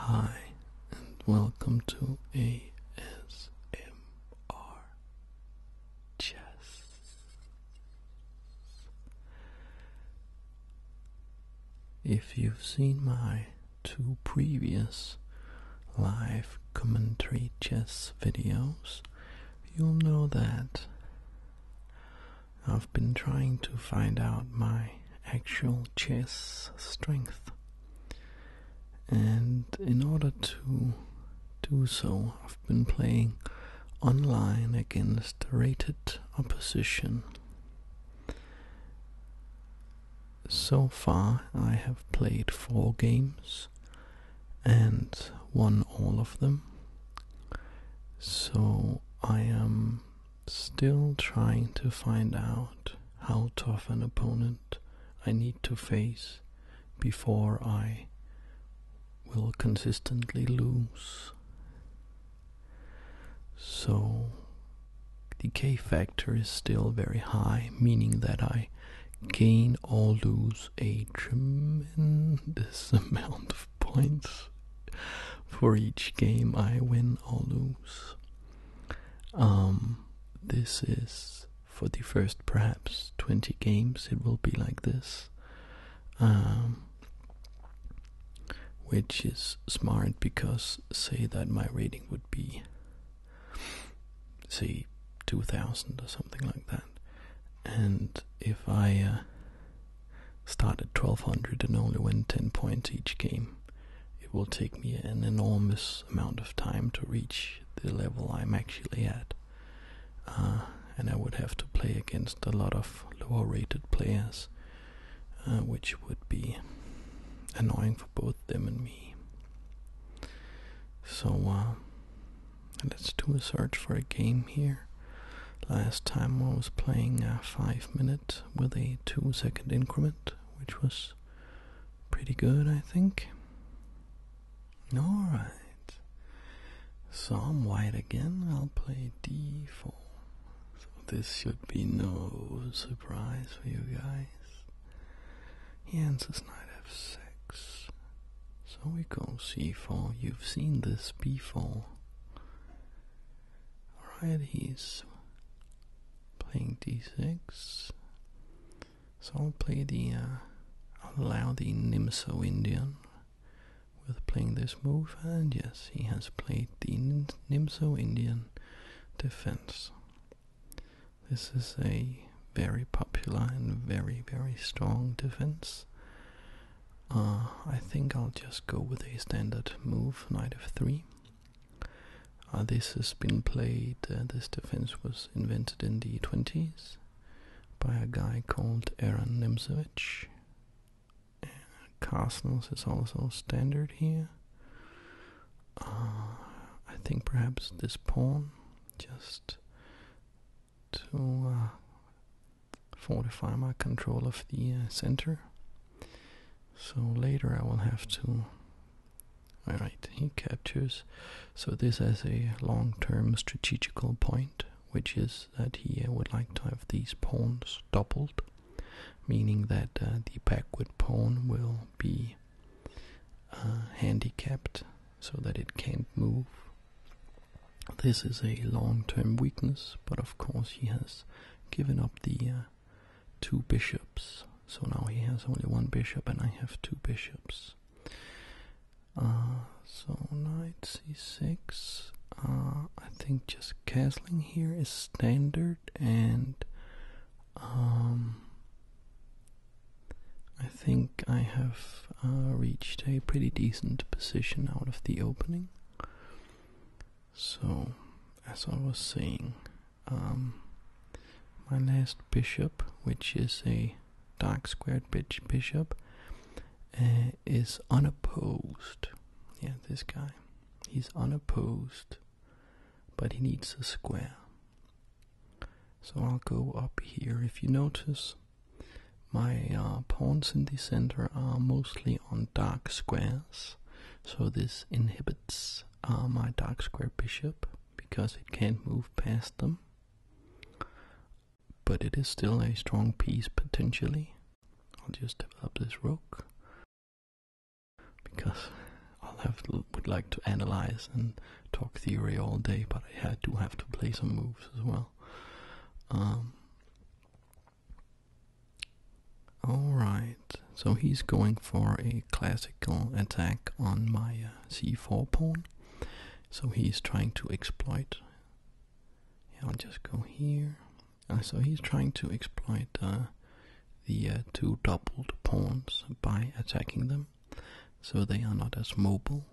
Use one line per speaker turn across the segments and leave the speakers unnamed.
Hi, and welcome to ASMR Chess. If you've seen my two previous live commentary chess videos, you'll know that I've been trying to find out my actual chess strength. And in order to do so, I've been playing online against rated opposition. So far, I have played 4 games and won all of them. So I am still trying to find out how tough an opponent I need to face before I will consistently lose. So the K factor is still very high, meaning that I gain or lose a tremendous amount of points for each game I win or lose. This is for the first perhaps 20 games, it will be like this. Which is smart because say that my rating would be say 2000 or something like that, and if I start at 1200 and only win 10 points each game, it will take me an enormous amount of time to reach the level I'm actually at, and I would have to play against a lot of lower rated players, which would be annoying for both them and me. So let's do a search for a game here. Last time I was playing 5 minutes with a 2-second increment, which was pretty good, I think. Alright, so I'm white again. I'll play d4. So this should be no surprise for you guys. He answers knight f6. So we go c4. You've seen this before. Alright, he's playing d6. So I'll play I'll allow the Nimso Indian with playing this move, and yes, he has played the Nimso Indian defense. This is a very popular and very, very strong defense. I think I'll just go with a standard move, knight f3. This has been played, this defense was invented in the 20s by a guy called Aaron Nimzowitsch. Castles is also standard here. I think perhaps this pawn, just to fortify my control of the center. So later I will have to... Alright, he captures. So this has a long-term strategical point, which is that he would like to have these pawns doubled, meaning that the backward pawn will be handicapped so that it can't move. This is a long-term weakness, but of course he has given up the 2 bishops. So now he has only 1 bishop and I have 2 bishops. So knight c6. I think just castling here is standard, and I think I have reached a pretty decent position out of the opening. So, as I was saying, my last bishop, which is a dark squared bishop, is unopposed. Yeah, this guy, he's unopposed, but he needs a square. So I'll go up here. If you notice, my pawns in the center are mostly on dark squares, so this inhibits my dark square bishop because it can't move past them. But it is still a strong piece potentially. I'll just develop this rook, because all would like to analyze and talk theory all day, but I do have to play some moves as well. Alright, so he's going for a classical attack on my c4 pawn. So he's trying to exploit. Yeah, I'll just go here. So he's trying to exploit the two doubled pawns by attacking them, so they are not as mobile.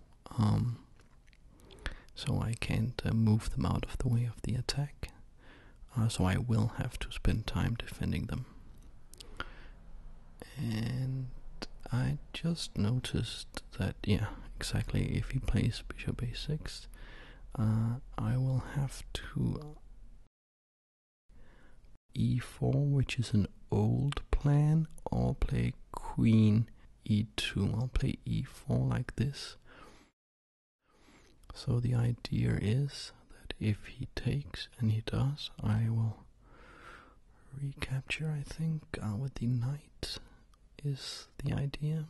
So I can't move them out of the way of the attack. So I will have to spend time defending them. And I just noticed that, yeah, exactly, if he plays bishop a6, I will have to e4, which is an old plan, or play queen e2. I'll play e4 like this. So the idea is that if he takes, and he does, I will recapture, I think, with the knight is the idea.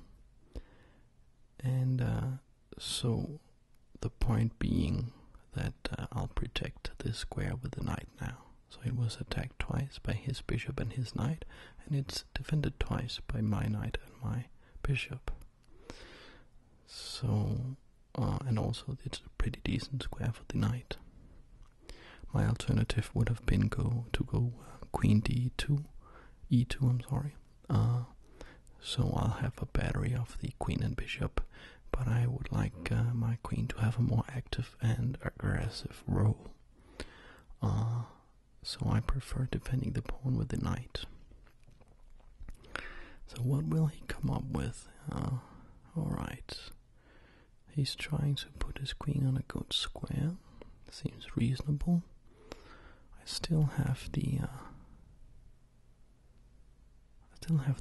And so the point being that I'll protect this square with the knight now. So it was attacked twice by his bishop and his knight, and it's defended twice by my knight and my bishop. So, and also it's a pretty decent square for the knight. My alternative would have been to go queen d2, e2, I'm sorry. So I'll have a battery of the queen and bishop, but I would like my queen to have a more active and aggressive role. So I prefer defending the pawn with the knight. So what will he come up with? Alright. He's trying to put his queen on a good square. Seems reasonable. I still have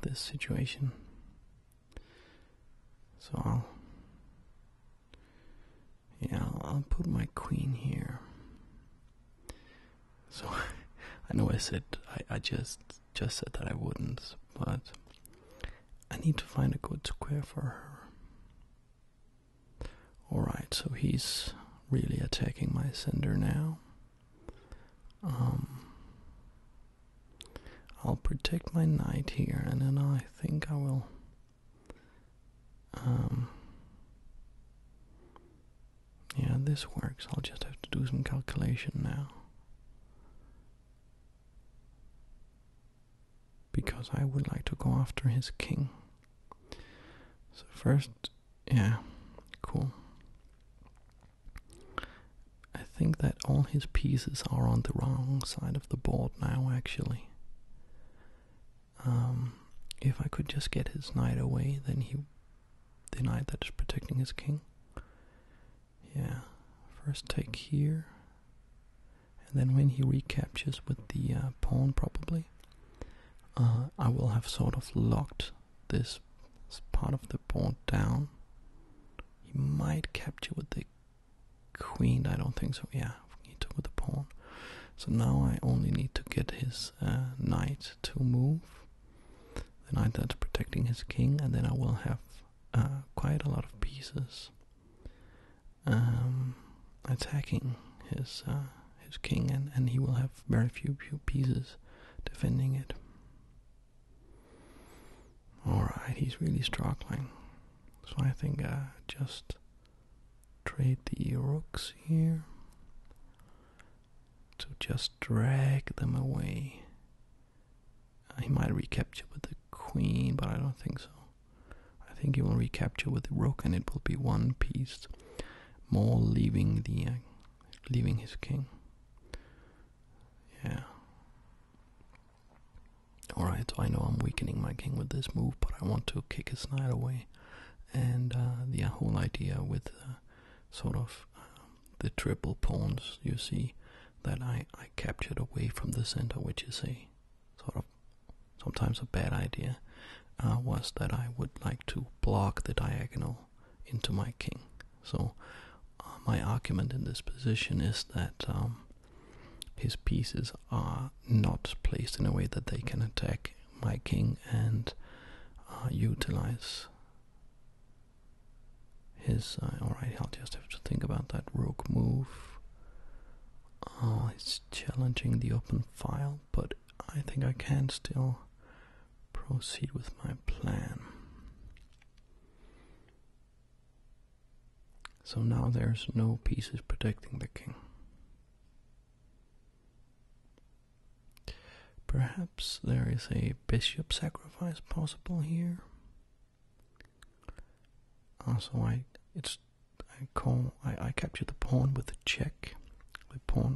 this situation. So I'll put my queen here. So I know I just said that I wouldn't, but I need to find a good square for her. Alright, so he's really attacking my center now. I'll protect my knight here, and then I think I will yeah, this works. I'll just have to do some calculation now, because I would like to go after his king. So first, yeah, cool. I think that all his pieces are on the wrong side of the board now, actually. If I could just get his knight away, then the knight that is protecting his king. Yeah, first take here, and then when he recaptures with the pawn, probably, I will have sort of locked this part of the board down. He might capture with the queen, I don't think so. Yeah, he took with the pawn. So now I only need to get his knight to move, the knight that's protecting his king, and then I will have quite a lot of pieces attacking his king, and he will have very few pieces defending it. Alright, he's really struggling. So I think just trade the rooks here to just drag them away. He might recapture with the queen, but I don't think so. I think he will recapture with the rook, and it will be one piece more, leaving his king. Yeah. Alright, so I know I'm weakening my king with this move, but I want to kick his knight away. And the whole idea with sort of the triple pawns, you see, that I captured away from the center, which is a sort of sometimes a bad idea, was that I would like to block the diagonal into my king. So my argument in this position is that his pieces are not placed in a way that they can attack my king and utilize his... Alright, I'll just have to think about that rook move. Oh, it's challenging the open file, but I think I can still proceed with my plan. So now there's no pieces protecting the king. Perhaps there is a bishop sacrifice possible here. So I capture the pawn with a check.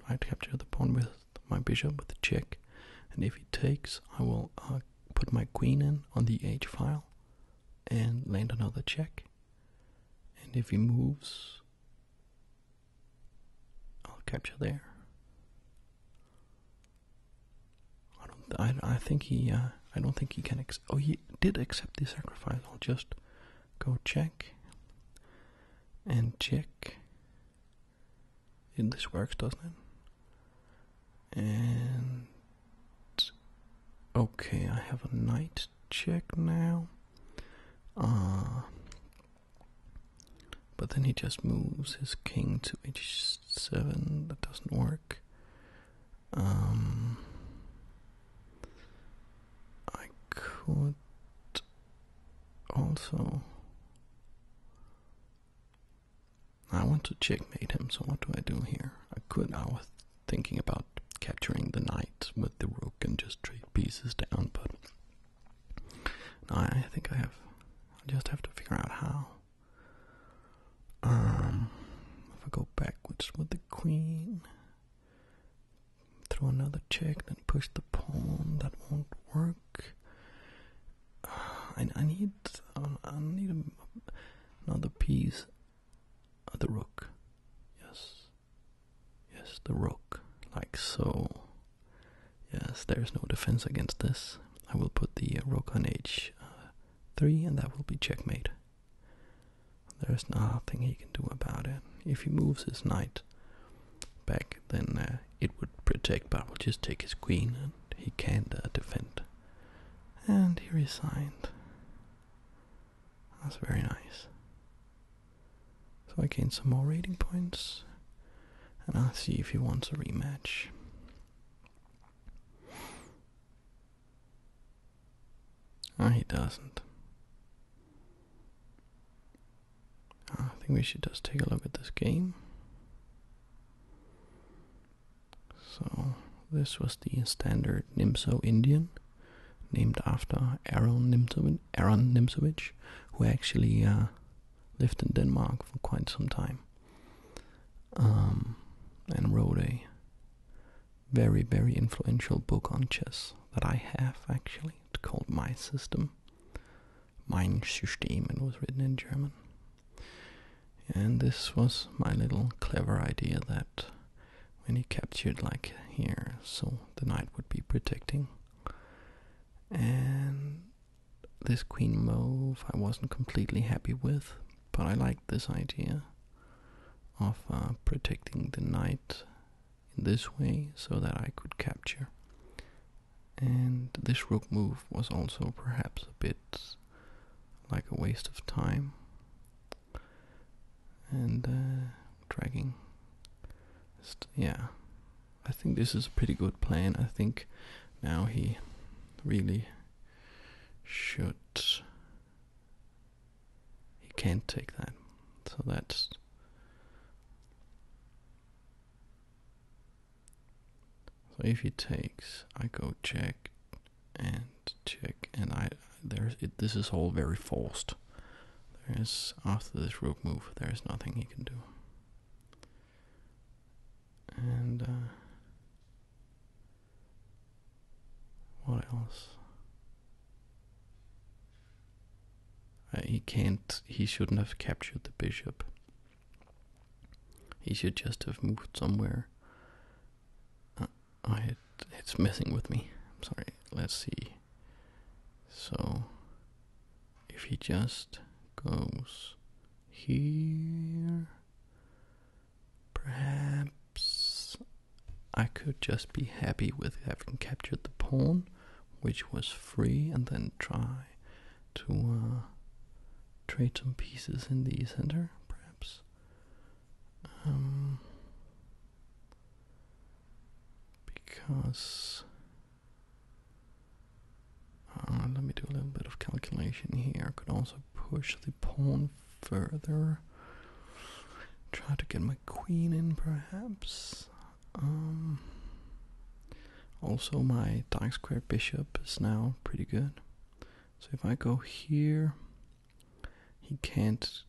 I capture the pawn with my bishop with a check, and if he takes, I will put my queen in on the h file and land another check. And if he moves, I'll capture there. I think he. I don't think he can. Oh, he did accept the sacrifice. I'll just go check and check. And this works, doesn't it? And okay, I have a knight check now. But then he just moves his king to h7. That doesn't work. I could also... I want to checkmate him, so what do I do here? I was thinking about capturing the knight with the rook and just trade pieces down, but no, I think I just have to figure out how. If I go backwards with the queen, throw another check, then push the pawn, that won't work. I need another piece. The rook. Yes, the rook. Like so. Yes, there's no defense against this. I will put the rook on h3, and that will be checkmate. There's nothing he can do about it. If he moves his knight back, then it would protect, but I will just take his queen, and he can't defend. And he resigned. That's very nice. So I gain some more rating points, and I'll see if he wants a rematch. He doesn't. I think we should just take a look at this game. So this was the standard Nimzo Indian, named after Aaron Nimzowitsch, who actually lived in Denmark for quite some time, and wrote a very, very influential book on chess that I have actually. It's called My System. Mein System, it was written in German. And this was my little clever idea that when he captured like here, so the knight would be protecting. And this queen move I wasn't completely happy with, but I liked this idea of protecting the knight in this way so that I could capture. And this rook move was also perhaps a bit like a waste of time. And dragging. Yeah, I think this is a pretty good plan. I think now he really should... He can't take that. So that's... So if he takes, I go check, and this is all very forced. After this rook move, there is nothing he can do. And what else? He shouldn't have captured the bishop. He should just have moved somewhere. It's messing with me. I'm sorry. Let's see. So, if he just goes here, perhaps I could just be happy with having captured the pawn, which was free, and then try to trade some pieces in the center. Because let me do a little bit of calculation here. I could also push the pawn further. Try to get my queen in, perhaps. Also, my dark square bishop is now pretty good. So if I go here, he can't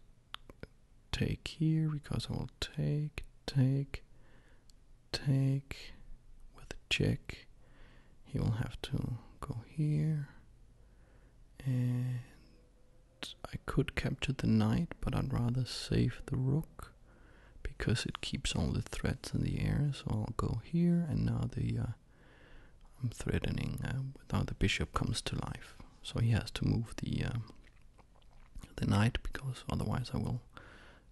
take here because I will take with a check. He will have to go here, and I could capture the knight, but I'd rather save the rook because it keeps all the threats in the air. So I'll go here, and now I'm threatening. Now the bishop comes to life, so he has to move the knight because otherwise I will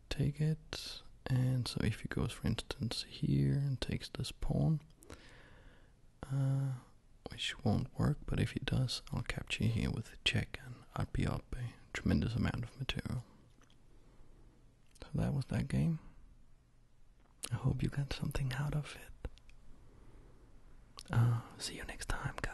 take it. And so if he goes, for instance, here and takes this pawn, which won't work, but if he does, I'll capture here with a check, and I'll be up a tremendous amount of material. So that was that game. I hope you got something out of it. See you next time, guys.